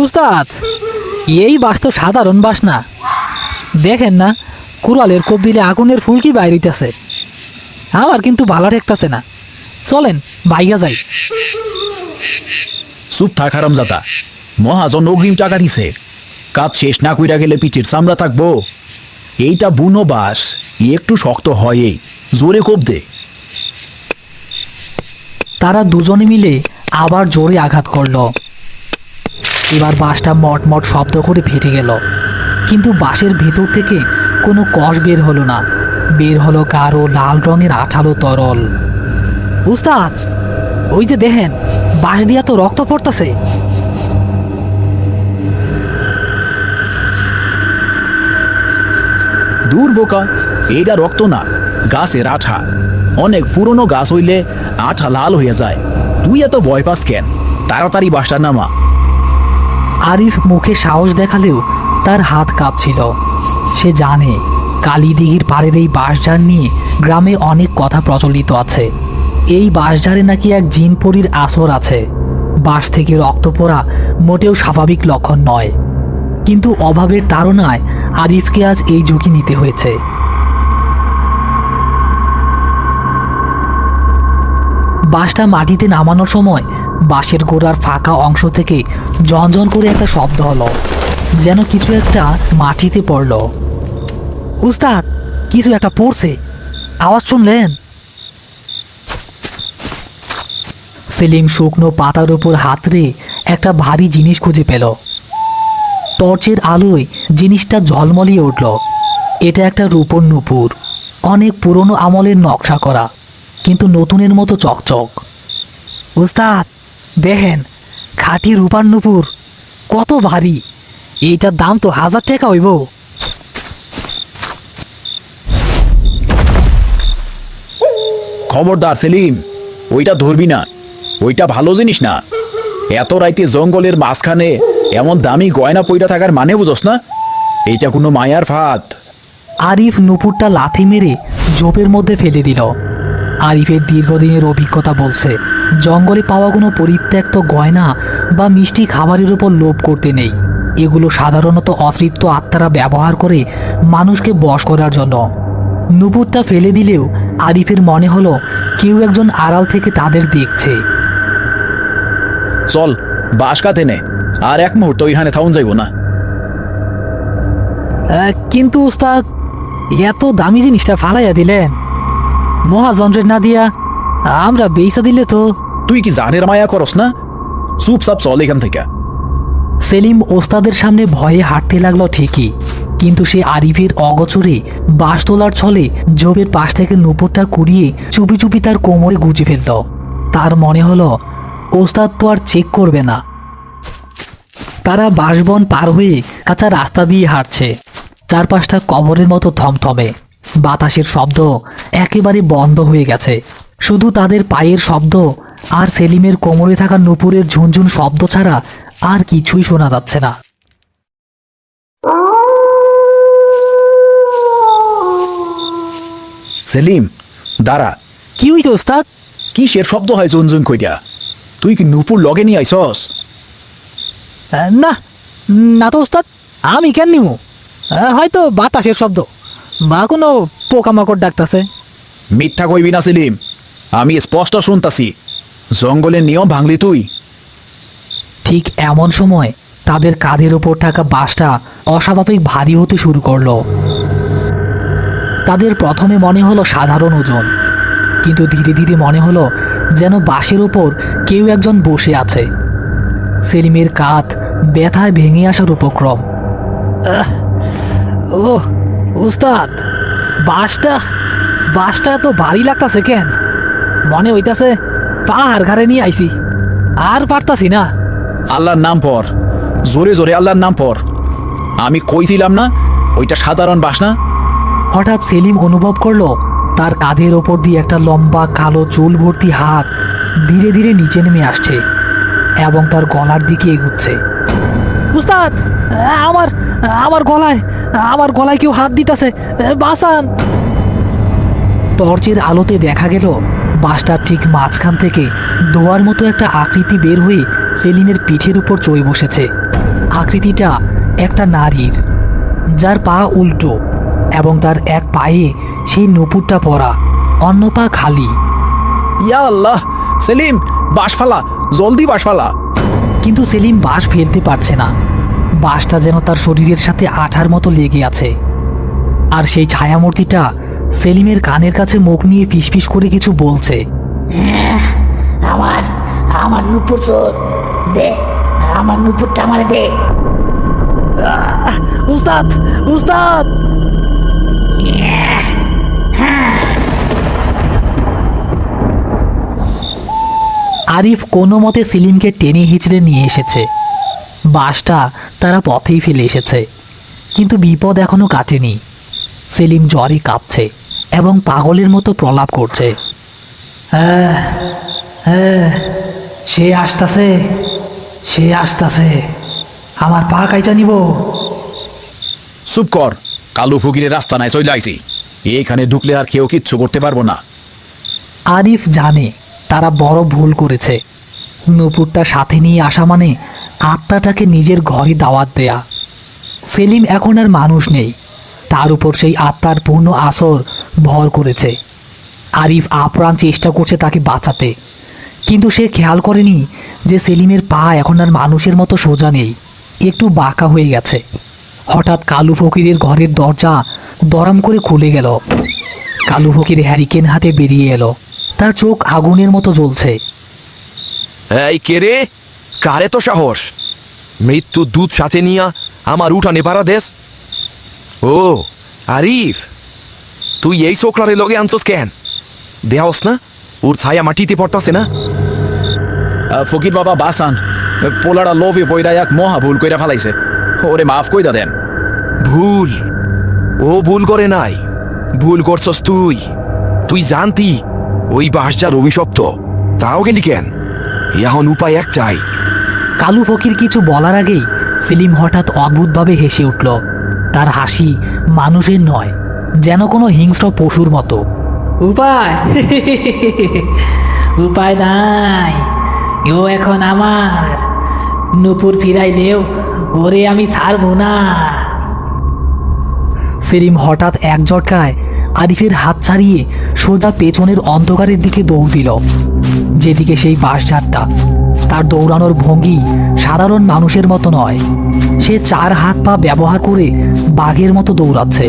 উস্তাদ, এই বাস তো সাধারণ বাস না। দেখেন না, কুড়ালের কোপ দিলে আগুনের ফুলকি বাইর হইতেছে। আমার কিন্তু ভালো ঠেকতেছে না। চলেন বাইগা যাই। চুপ থাক হারামজাদা, মহাজন অগ্রিম টাকা দিছে। কাজ শেষ না কইরা গেলে পিঠের চামড়া থাকবো। এইটা বুনো বাস, একটু শক্ত হয়, জোরে কোপ দে। তারা দুজনে মিলে আবার জোরে আঘাত করল। এবার বাসটা মটমট শব্দ করে ফেটে গেল, কিন্তু বাসের ভেতর থেকে কোনো কষ বের হলো না। বের হলো গাঢ় লাল রঙের আঠালো তরল। উস্তাদ, ওই যে দেখেন, বাস দিয়া তো রক্ত পড়তেছে। দূর বোকা, এইটা রক্ত না, গাছের আঠা। অনেক পুরনো গাছ হইলে আঠা লাল হয়ে যায়। তুই এত ভয় পাস কেন? তাড়াতাড়ি বাসটা নামা। আরিফ মুখে সাহস দেখালেও তার হাত কাঁপছিল। সে জানে কালীদিঘির পাড়ের এই বাঁশঝাড় নিয়ে গ্রামে অনেক কথা প্রচলিত আছে। এই বাঁশঝাড়ে নাকি এক জিনপরির আসর আছে। বাঁশ থেকে রক্ত পড়া মোটেও স্বাভাবিক লক্ষণ নয়, কিন্তু অভাবের তাড়নায় আরিফকে আজ এই ঝুঁকি নিতে হয়েছে। বাঁশটা মাটিতে নামানোর সময় বাঁশের গোড়ার ফাঁকা অংশ থেকে ঝনঝন করে একটা শব্দ হলো, যেন কিছু একটা মাটিতে পড়ল। উস্তাদ, কিছু একটা পড়ছে, আওয়াজ শুনলেন? সেলিম শুকনো পাতার উপর হাতড়ে একটা ভারী জিনিস খুঁজে পেল। টর্চের আলোয় জিনিসটা ঝলমলিয়ে উঠল। এটা একটা রূপোর নূপুর, অনেক পুরনো আমলের নকশা করা, কিন্তু নতুনের মতো চকচক। উস্তাদ, দেখেন, খাঁটি রূপার নূপুর, কত ভারী! এইটার দাম তো 1000 টাকা হইব। খবরদার সেলিম, ওইটা ধরবি না। ওইটা ভালো জিনিস না। এত রাইতে জঙ্গলের মাঝখানে এমন দামি গয়না পইরা থাকার মানে বুঝোস না? এইটা কোনো মায়ার ফাঁদ। আরিফ নূপুরটা লাথি মেরে ঝোপের মধ্যে ফেলে দিল। আরিফের দীর্ঘদিনের অভিজ্ঞতা বলছে, জঙ্গলে পাওয়া কোনো পরিত্যক্ত গয়না বা মিষ্টি খাবারের উপর লোভ করতে নেই। এগুলো সাধারণত অতৃপ্ত আত্মারা ব্যবহার করে মানুষকে বশ করার জন্য। নূপুরটা ফেলে দিলেও আরিফের মনে হলো কেউ একজন আড়াল থেকে তাদের দেখছে। চল, বাস কাতে নে, আর এক মুহূর্ত ওইখানে থাউন যাইব না। কিন্তু উস্তাদ, এত দামি জিনিসটা ফালাইয়া দিলেন। মহাজনরে না দিয়া আমরা বেইসা দিলে তো। তুই কি জানের মায়া করস না? চুপচাপ চল এখান থেকে। সেলিম ওস্তাদের সামনে ভয়ে হাঁটতে লাগলো ঠিকই, কিন্তু সে আরিফের অগোচরে বাঁশ তোলার ছলে ঝোপের পাশ থেকে নূপুরটা কুড়িয়ে চুপি চুপি তার কোমরে গুজে ফেলত। তার মনে হলো ওস্তাদ তো আর চেক করবে না। তারা বাঁশবন পার হয়ে কাঁচা রাস্তা দিয়ে হাঁটছে। চারপাশটা কবরের মতো থমথমে। বাতাসের শব্দ একেবারে বন্ধ হয়ে গেছে। শুধু তাদের পায়ের শব্দ আর সেলিমের কোমরে থাকা নূপুরের ঝুনঝুন শব্দ ছাড়া আর কিছুই শোনা যাচ্ছে না। সেলিম, দাঁড়া। কি হইছে ওস্তাদ? কিসের শব্দ হয় ঝুনঝুন কইটা? তুই কি নূপুর লগে নিয়ে আইসস? না না তো ওস্তাদ, আমি কেন নিমু? হয়তো বাতাসের শব্দ বা কোনো পোকামাকড় ডাকতেছে। মিথ্যা কইবি না সেলিম, আমি স্পষ্ট শুনতাছি। জঙ্গলের নিয়ম ভাঙলি তুই। ঠিক এমন সময় তাদের কাঁধের ওপর থাকা বাসটা অস্বাভাবিক ভারী হতে শুরু করলো। তাদের প্রথমে মনে হলো সাধারণ ওজন, কিন্তু ধীরে ধীরে মনে হলো যেন বাসের ওপর কেউ একজন বসে আছে। সেলিমের কাঁধ ব্যথায় ভেঙে আসার উপক্রম। ও উস্তাদ, বাসটা এত ভারী লাগতাছে কেন? মনে হইতাছে পাহাড় ঘাড়ে নিয়ে আইছি। আর পারতাছি না। আল্লাহর নাম পর, জোরে জোরে আল্লাহর নাম পর। আমি কইছিলাম না ওইটা সাধারণ বাস না। হঠাৎ সেলিম অনুভব করলো তার কাঁধের ওপর দিয়ে একটা লম্বা কালো চুল ভর্তি হাত ধীরে ধীরে নিচে নেমে আসছে এবং তার গলার দিকে এগুচ্ছে। উস্তাদ, আমার আমার গলায় কেউ হাত দিতেছে, বাঁচান। টর্চের আলোতে দেখা গেল বাসটার ঠিক মাঝখান থেকে দোয়ার মতো একটা আকৃতি বের হয়ে সেলিমের পিঠের উপর চড়ে বসেছে। আকৃতিটা একটা নারীর, যার পা উল্টো এবং তার এক পায়ে সেই নুপুরটা পরা, অন্য পা খালি। ইয়া আল্লাহ, সেলিম বাস ফালা, জলদি বাস ফালা। কিন্তু সেলিম বাঁশ ফেলতে পারছে না। বাঁশটা যেন তার শরীরের সাথে আঠার মতো লেগে আছে। আর সেই ছায়ামূর্তিটা সেলিমের কানের কাছে মুখ নিয়ে ফিসফিস করে কিছু বলছে। আমার আমার নুপুর দে, আমার নুপুরটা আমারে দে। উস্তাদ, উস্তাদ! আরিফ কোনো মতে সেলিমকে টেনে হিচড়ে নিয়ে এসেছে। বাসটা তারা পথেই ফেলে এসেছে, কিন্তু বিপদ এখনো কাটেনি। সেলিম জ্বরে কাঁপছে এবং পাগলের মতো প্রলাপ করছে। হ্যাঁ হ্যাঁ, সে আসতাছে, সে আসতাছে, আমার পা কাইটা নিব। চুপ কর, কালু ফকিরের রাস্তা নাই, চলে আইছি। এখানে ঢুকলে আর কেউ কিচ্ছু করতে পারবো না। আরিফ জানে তারা বড় ভুল করেছে। নূপুরটা সাথে নিয়ে আসা মানে আত্মাটাকে নিজের ঘরে দাওয়াত দেয়া। সেলিম এখন আর মানুষ নেই, তার উপর সেই আত্মার পূর্ণ আসর ভর করেছে। আরিফ আপ্রাণ চেষ্টা করছে তাকে বাঁচাতে, কিন্তু সে খেয়াল করেনি যে সেলিমের পা এখন আর মানুষের মতো সোজা নেই, একটু বাঁকা হয়ে গেছে। হঠাৎ কালু ফকিরের ঘরের দরজা দরাম করে খুলে গেল। কালু ফকির হ্যারিকেন হাতে বেরিয়ে এলো, তার চোখ আগুনের মতো জ্বলছে। এই কে রে? কারে তো সাহস? মৃত্যু দুধ সাথে নিয়া আমার উঠানে পাড়া দেশ? ও আরিফ, তুই এই ছোকরারে লগে আনছস কেন? দেহস না ওর ছায়া মাটিতে পড়তাছে না? ফকির বাবা বাসান, পোলারা লোভে পয়রা এক মহা ভুল কইরা ফেলাইছে, ওরে মাফ কইরা দেন। ভুল? ও ভুল করে নাই, ভুল করছস তুই। তুই জানতি ওই বাসজার অভিশপ্ত, তাও গেলি কেন? এখন উপায় একটাই। কালু ফকির কিছু বলার আগেই সেলিম হঠাৎ অদ্ভুতভাবে হেসে উঠল। তার হাসি মানুষের নয়, যেন কোনো হিংস্র পশুর মতো। উপায়? উপায় নাই, ও এখন আমার। নূপুর ফিরাইলেও ওরে আমি ছাড়বো না। সেলিম হঠাৎ এক ঝটকায় আরিফের হাত ছাড়িয়ে সোজা পেছনের অন্ধকারের দিকে দৌড় দিল, যেদিকে সেই বাঁশঝাড়টা। তার দৌড়ানোর ভঙ্গি সাধারণ মানুষের মতো নয়, সে চার হাত পা ব্যবহার করে বাঘের মতো দৌড়াচ্ছে।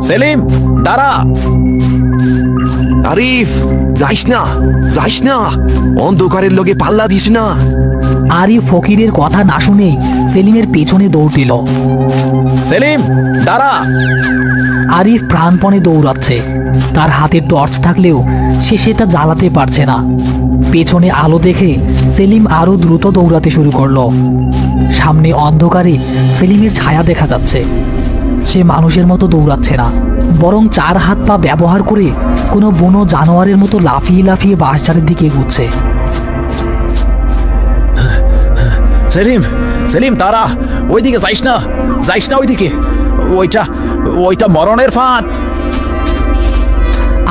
সেলিম দাঁড়া! আরিফ, যাইস না, যাইস না, অন্ধকারের লগে পাল্লা দিস না। আরিফ ফকিরের কথা না শুনেই সেলিমের পেছনে দৌড় দিল। সেলিম দাঁড়া! আরিফ প্রাণপণে দৌড়াচ্ছে। তার হাতে টর্চ থাকলেও সে সেটা জ্বালাতে পারছে না। পেছনে আলো দেখে সেলিম আরো দ্রুত দৌড়াতে শুরু করলো। সামনে অন্ধকারে সেলিমের ছায়া দেখা যাচ্ছে। সে মানুষের মতো দৌড়াচ্ছে না, বরং চার হাত পা ব্যবহার করে কোনো বুনো জানোয়ারের মতো লাফিয়ে লাফিয়ে বাঁশঝাড়ের দিকে এগুচ্ছে। সেলিম, সেলিম দাঁড়া! ওইদিকে যাইস না, যাইস না ওইদিকে, ওইটা ওইটা মরণের ফাঁদ।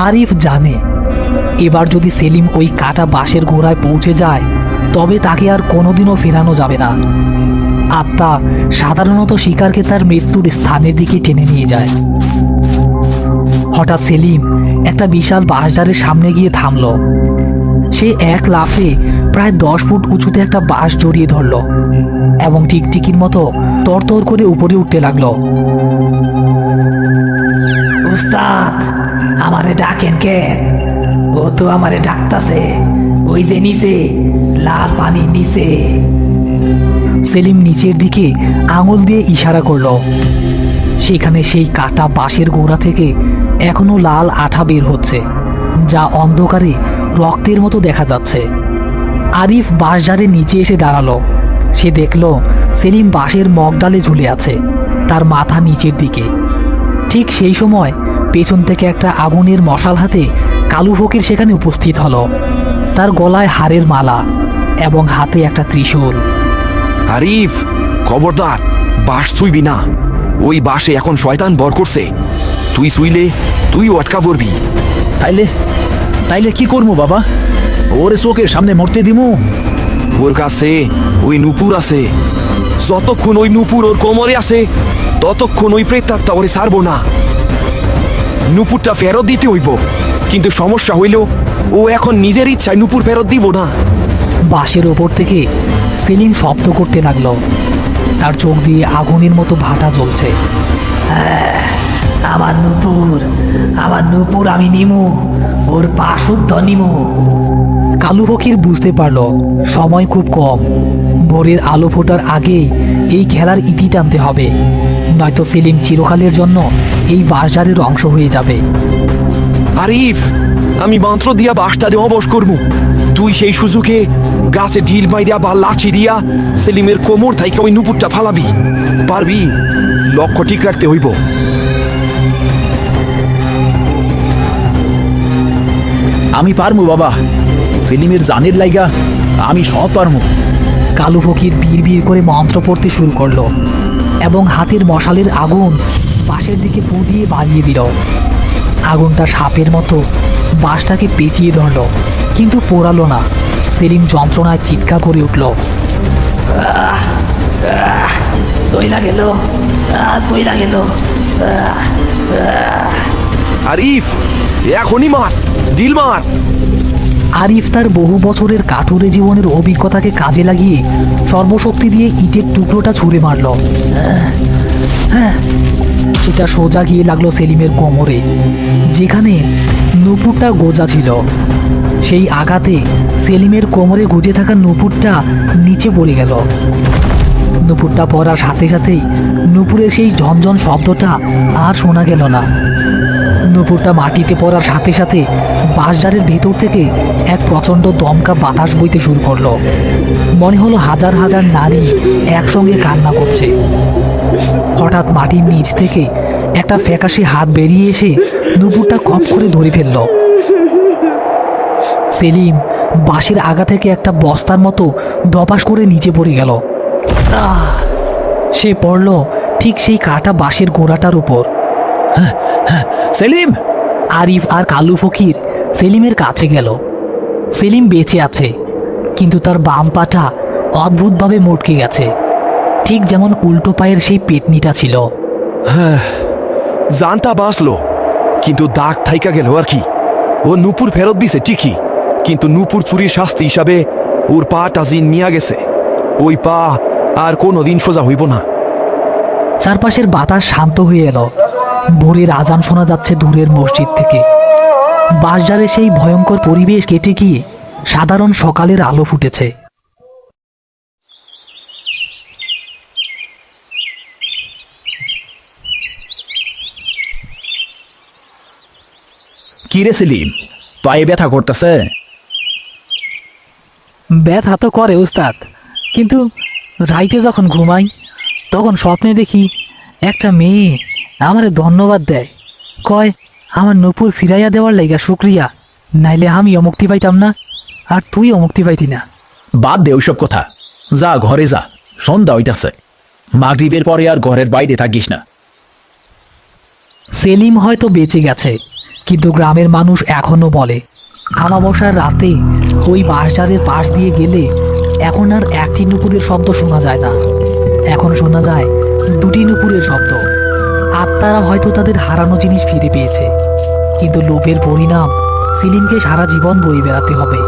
আরিফ জানে এবার যদি সেলিম ওই কাটা বাঁশের গোড়ায় পৌঁছে যায়, তবে তাকে আর কোনোদিনও ফেরানো যাবে না। আত্মা সাধারণত শিকারকে তার মৃত্যুর স্থানের দিকে টেনে নিয়ে যায়। হঠাৎ সেলিম একটা বিশাল বাঁশঝাড়ের সামনে গিয়ে থামল। সে এক লাফে প্রায় 10 ফুট উঁচুতে একটা বাঁশ জড়িয়ে ধরল এবং টিকটিকির মতো তরতর করে উপরে উঠতে লাগলো। উস্তাদ, আমারে ডাকেন কেন? ও তো আমারে ডাকতাছে, ওই যে নিচে, লাল পানির নিচে। সেলিম নিচের দিকে আঙুল দিয়ে ইশারা করলো। সেখানে সেই কাটা বাঁশের গোড়া থেকে এখনো লাল আঠা বের হচ্ছে, যা অন্ধকারে রক্তের মতো দেখা যাচ্ছে। আরিফ বাঁশঝাড়ের নিচে এসে দাঁড়ালো। সে দেখল সেলিম বাঁশের মগডালে ঝুলে আছে, তার মাথা নিচের দিকে। ঠিক সেই সময় পেছন থেকে একটা আগুনের মশাল হাতে কালু ফকির সেখানে উপস্থিত হলো। তার গলায় হারের মালা এবং হাতে একটা ত্রিশূল। আরিফ, খবরদার, বাঁশ ছুইবি না। ওই বাঁশে এখন শয়তান বর করছে। তুই শুইলে তুই আটকা পড়বি। তাইলে তাইলে কি করবো বাবা? ওরে চোখের সামনে মরতে দিমু? ওর কাছে ওই নুপুর আছে। যতক্ষণ ওই নুপুর ওর কোমরে আছে ততক্ষণ ওই প্রেতাত্মা ওরে ছাড়বো না। নুপুরটা ফেরত দিতে হইব, কিন্তু সমস্যা হইল ও এখন নিজের ইচ্ছায় নুপুর ফেরত দিব না। বাঁশের ওপর থেকে সেলিম শব্দ করতে লাগলো। তার চোখ দিয়ে আগুনের মতো ভাটা জ্বলছে। আমার নুপুর আমি নিমু, ওর পা শুদ্ধ নিমু। কালু ফকির বুঝতে পারল সময় খুব কম। ভোরের আলো ফোটার আগেই এই খেলার ইতি টানতে হবে, নয়তো সেলিম চিরকালের জন্য এই বাঁশঝাড়ের অংশ হয়ে যাবে। আরিফ, আমি মন্ত্র দিয়া বাঁশটারে অবশ করবো। তুই সেই সুযোগে গাছে ঢিল মাইরা বা লাঠি দিয়া সেলিমের কোমর থেকে ওই নুপুরটা ফালাবি। পারবি? লক্ষ্য ঠিক রাখতে হইব। আমি পারমু বাবা, সেলিমের জানের লাইগা আমি সব পারমু। কালু ফকির বিড় করে মন্ত্র পড়তে শুরু করলো এবং হাতের মশালের আগুন বাঁশের দিকে ফু দিয়ে বাড়িয়ে দিল। আগুনটা সাপের মতো বাঁশটাকে পেঁচিয়ে ধরল, কিন্তু পোড়ালো না। সেলিম যন্ত্রণায় চিৎকার করে উঠল। সইলা গেল, সইলা গেল। আরিফ, এখনই মার, ঢিল মার। আরিফ তার বহু বছরের কাঠুরে জীবনের অভিজ্ঞতাকে কাজে লাগিয়ে সর্বশক্তি দিয়ে ইটের টুকরোটা ছুঁড়ে মারল। সেটা সোজা গিয়ে লাগলো সেলিমের কোমরে, যেখানে নুপুরটা গোজা ছিল। সেই আঘাতে সেলিমের কোমরে গুজে থাকা নুপুরটা নিচে পড়ে গেল। নুপুরটা পড়ার সাথে সাথেই নুপুরের সেই ঝনঝন শব্দটা আর শোনা গেল না। নুপুরটা মাটিতে পড়ার সাথে সাথে বাঁশঝাড়ের ভেতর থেকে এক প্রচণ্ড দমকা বাতাস বইতে শুরু করলো। মনে হলো হাজার হাজার নারী একসঙ্গে কান্না করছে। হঠাৎ মাটির নিচ থেকে একটা ফ্যাকাশে হাত বেরিয়ে এসে নুপুরটা খপ করে ধরে ফেলল। সেলিম বাঁশের আগা থেকে একটা বস্তার মতো ধপাস করে নিচে পড়ে গেল। সে পড়ল ঠিক সেই কাটা বাঁশের গোড়াটার উপর। সেলিম! আরিফ আর কালু ফকির সেলিমের কাছে গেল। সেলিম বেঁচে আছে, কিন্তু তার বাম পাটা অদ্ভুতভাবে মটকে গেছে, ঠিক যেমন উল্টো পায়ের সেই পেতনিটা ছিল। জানটা বাঁচলো, কিন্তু দাগ থাইকা গেল আর কি। ও নুপুর ফেরত দিছে ঠিকই, কিন্তু নুপুর চুরির শাস্তি হিসাবে ওর পাটা জিন নিয়ে গেছে। ওই পা আর কোনোদিন সোজা হইব না। চারপাশের বাতাস শান্ত হয়ে এলো। ভোরের আজান শোনা যাচ্ছে দূরের মসজিদ থেকে। বাঁশঝাড়ে সেই ভয়ঙ্কর পরিবেশ কেটে গিয়ে সাধারণ সকালের আলো ফুটেছে। কি রে সেলিম, পায়ে ব্যথা করতেছে? ব্যথা তো করে উস্তাদ, কিন্তু রাইতে যখন ঘুমাই তখন স্বপ্নে দেখি একটা মেয়ে আমারে ধন্যবাদ দেয়, কয় আমার নুপুর ফিরাইয়া দেওয়ার লাইগা শুক্রিয়া, নাইলে আমিও মুক্তি পাইতাম না আর তুইও মুক্তি পাইতি না। বাদ দে ওইসব কথা, যা ঘরে যা, সন্ধ্যা হইতাছে। মাগরিবের পরে আর ঘরের বাইরে থাকিস না। সেলিম হয়তো বেঁচে গেছে, কিন্তু গ্রামের মানুষ এখনো বলে আমাবস্যার রাতে ওই বাঁশঝাড়ের পাশ দিয়ে গেলে এখন আর একটি নুপুরের শব্দ শোনা যায় না, এখন শোনা যায় দুটি নুপুরের শব্দ। আত্মারা হয়তো তাদের হারানো জিনিস ফিরে পেয়েছে, কিন্তু লোভের পরিণাম সেলিমকে সারা জীবন বয়ে বেড়াতে হবে।